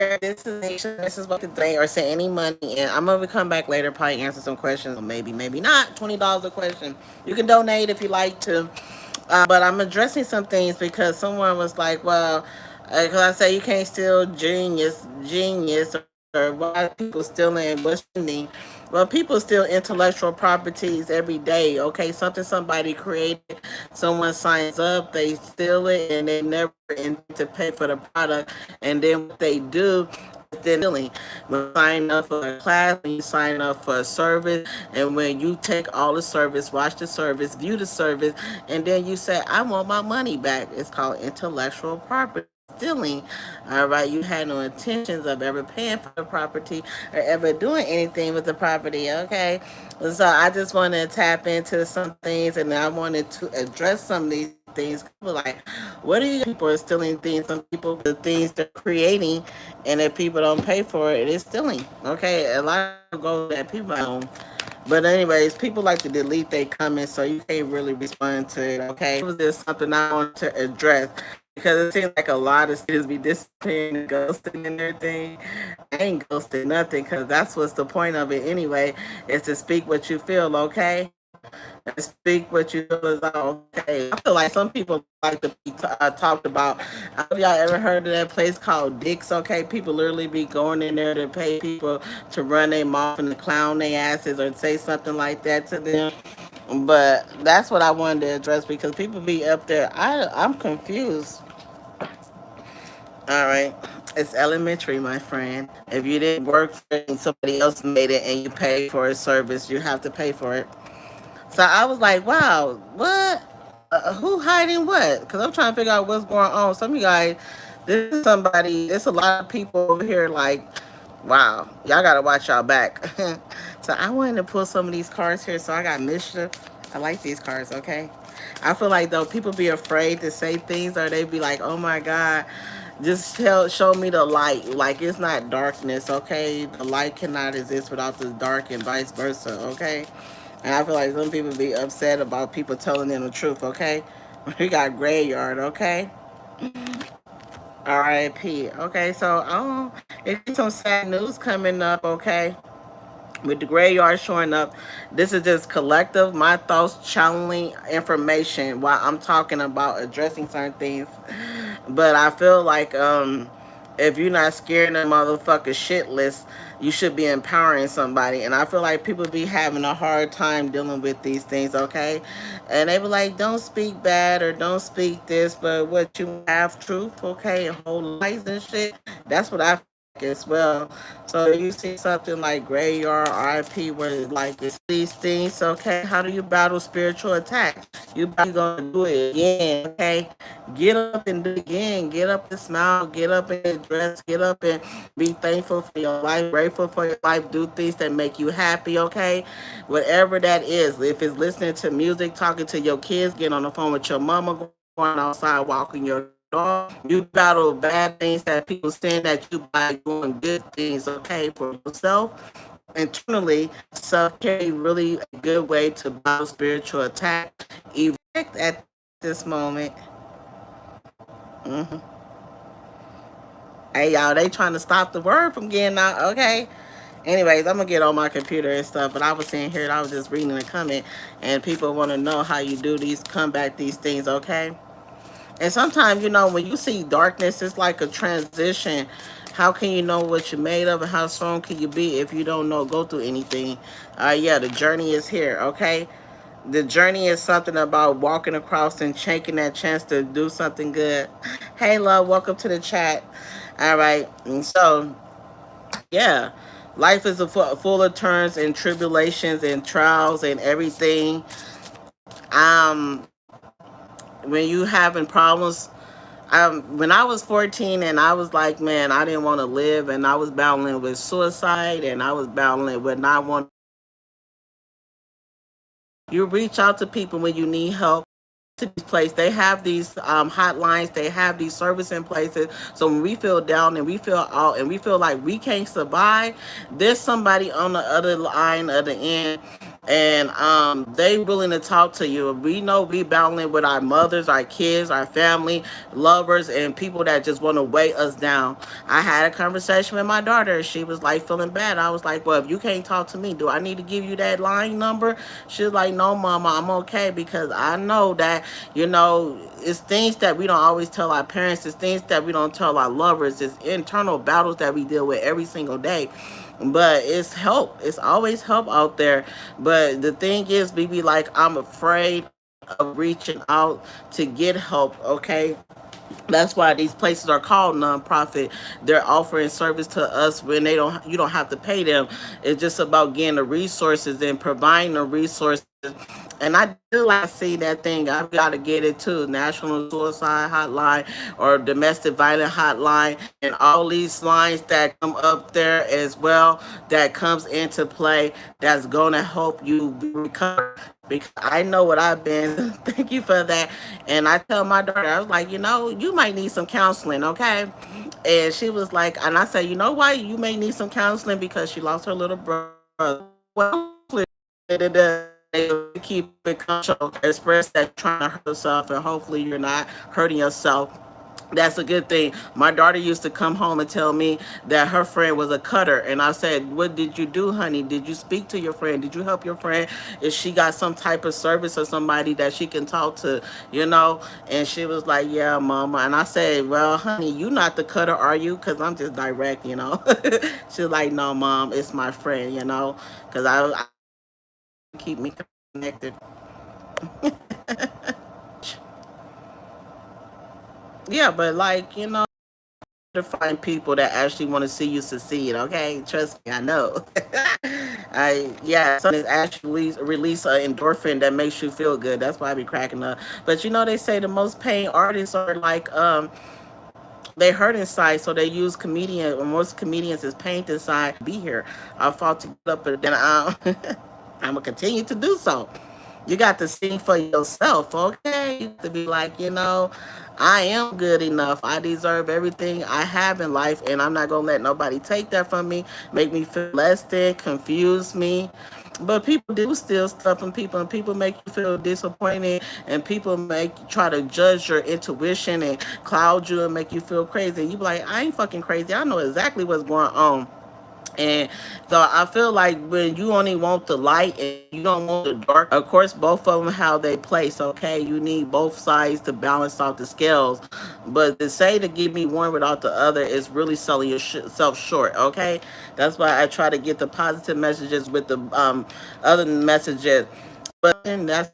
This is Nisha. This is what the day or say any money. And I'm gonna come back later, probably answer some questions, or maybe not. $20 a question. You can donate if you like to. But I'm addressing some things because someone was like, well, because I say you can't steal genius, or why people stealing, what's trending. Well, people steal intellectual properties every day. Okay, something somebody created, someone signs up, they steal it, and they never intend to pay for the product. And then what they do is then stealing. When you sign up for a class, when you sign up for a service, and when you take all the service, watch the service, view the service, and then you say, I want my money back. It's called intellectual property stealing. All right, you had no intentions of ever paying for the property or ever doing anything with the property. Okay, so I just want to tap into some things, and I wanted to address some of these things. People like, what are you? People are stealing things. Some people, the things they're creating, and if people don't pay for it, it's stealing. Okay, a lot of people go that people don't. But anyways, people like to delete their comments, so you can't really respond to it. Okay, it was just something I wanted to address because it seems like a lot of students be disappearing and ghosting and everything. I ain't ghosting nothing because that's what's the point of it anyway, is to speak what you feel. Okay, and speak what you feel is all okay. I feel like some people like to be talked about. Have y'all ever heard of that place called Dick's? Okay, people literally be going in there to pay people to run their mouth and to clown their asses or say something like that to them. But that's what I wanted to address because people be up there. I'm confused. All right. It's elementary, my friend. If you didn't work for it and somebody else made it and you pay for a service, you have to pay for it. So I was like, wow, what? Who hiding what? Because I'm trying to figure out what's going on. Some of you guys, this is somebody, there's a lot of people over here like, wow, y'all got to watch y'all back. So I wanted to pull some of these cards here. So I got mischief. I like these cards, okay? I feel like though people be afraid to say things or they be like, oh my God, just show me the light. Like it's not darkness, okay? The light cannot exist without the dark and vice versa, okay? And I feel like some people be upset about people telling them the truth, okay? We got graveyard, okay? R.I.P. Okay, so it's some sad news coming up, okay? With the graveyard showing up, this is just collective, my thoughts channeling information while I'm talking about addressing certain things. But I feel like if you're not scared of motherfucker shitless, you should be empowering somebody. And I feel like people be having a hard time dealing with these things, okay? And they be like, don't speak bad or don't speak this, but what you have truth, okay, and whole lies and shit. That's what I feel like as well. So you see something like graveyard RIP where like this these things, okay? How do you battle spiritual attack? You gonna do it again, okay? Get up and do it again. Get up and smile. Get up and get dressed. Get up and be thankful for your life, grateful for your life. Do things that make you happy, okay? Whatever that is. If it's listening to music, talking to your kids, getting on the phone with your mama, going outside, walking your dog. You battle bad things that people saying that you by doing good things, okay, for yourself. Internally, self-care is really a good way to battle spiritual attack. Effect at this moment. hmm Hey y'all, they trying to stop the word from getting out. Okay. Anyways, I'm gonna get on my computer and stuff. But I was sitting here and I was just reading the comment, and people want to know how you do these combat these things. Okay. And sometimes, when you see darkness, it's like a transition. How can you know what you're made of and how strong can you be if you don't know, go through anything? Yeah, the journey is here, okay? The journey is something about walking across and taking that chance to do something good. Hey, love, welcome to the chat. All right. And so, yeah, life is full of turns and tribulations and trials and everything. Um, when you having problems, when I was 14 and I was like, man, I didn't want to live, and I was battling with suicide and I was battling with not wanting you reach out to people when you need help to these places. They have these hotlines, they have these service in places. So when we feel down and we feel out and we feel like we can't survive, there's somebody on the other line of the end, and they willing to talk to you. We know we battling with our mothers, our kids, our family, lovers, and people that just want to weigh us down. I had a conversation with my daughter. She was like feeling bad. I was like, well, if you can't talk to me, do I need to give you that line number? She was like, no, mama, I'm okay, because I know that, it's things that we don't always tell our parents. It's things that we don't tell our lovers. It's internal battles that we deal with every single day. But it's help. It's always help out there. But the thing is, we be like, I'm afraid of reaching out to get help. Okay, that's why these places are called nonprofit. They're offering service to us when you don't have to pay them. It's just about getting the resources and providing the resources. And I do like to see that thing. I've got to get it too. National Suicide Hotline or Domestic Violence Hotline, and all these lines that come up there as well, that comes into play, that's going to help you recover. Because I know what I've been. Thank you for that. And I tell my daughter, I was like, you might need some counseling, okay? And she was like, and I said, you know why you may need some counseling? Because she lost her little brother. Well, keep it control, express that you're trying to hurt yourself, and hopefully you're not hurting yourself. That's a good thing. My daughter used to come home and tell me that her friend was a cutter. And I said, what did you do, honey? Did you speak to your friend? Did you help your friend? If she got some type of service or somebody that she can talk to, you know? And she was like, yeah, mama. And I said, well, honey, you not the cutter, are you? Because I'm just direct, you know? She's like, no, mom, it's my friend, you know? Because I keep me connected. Yeah, but like, to find people that actually want to see you succeed. Okay, trust me, I know. Something is actually release an endorphin that makes you feel good. That's why I be cracking up. But they say the most paying artists are like they hurt inside, so they use comedian. Or most comedians is paint inside. Be here. I fought to get up, but then I'm gonna continue to do so. You got to sing for yourself, okay? You have to be like, I am good enough. I deserve everything I have in life, and I'm not gonna let nobody take that from me, make me feel less than, confuse me. But people do steal stuff from people, and people make you feel disappointed, and people make try to judge your intuition and cloud you and make you feel crazy. And you be like, I ain't fucking crazy. I know exactly what's going on. And so I feel like when you only want the light and you don't want the dark, of course, both of them have their place, okay? You need both sides to balance out the scales. But to say to give me one without the other is really selling yourself short, okay? That's why I try to get the positive messages with the other messages. But that's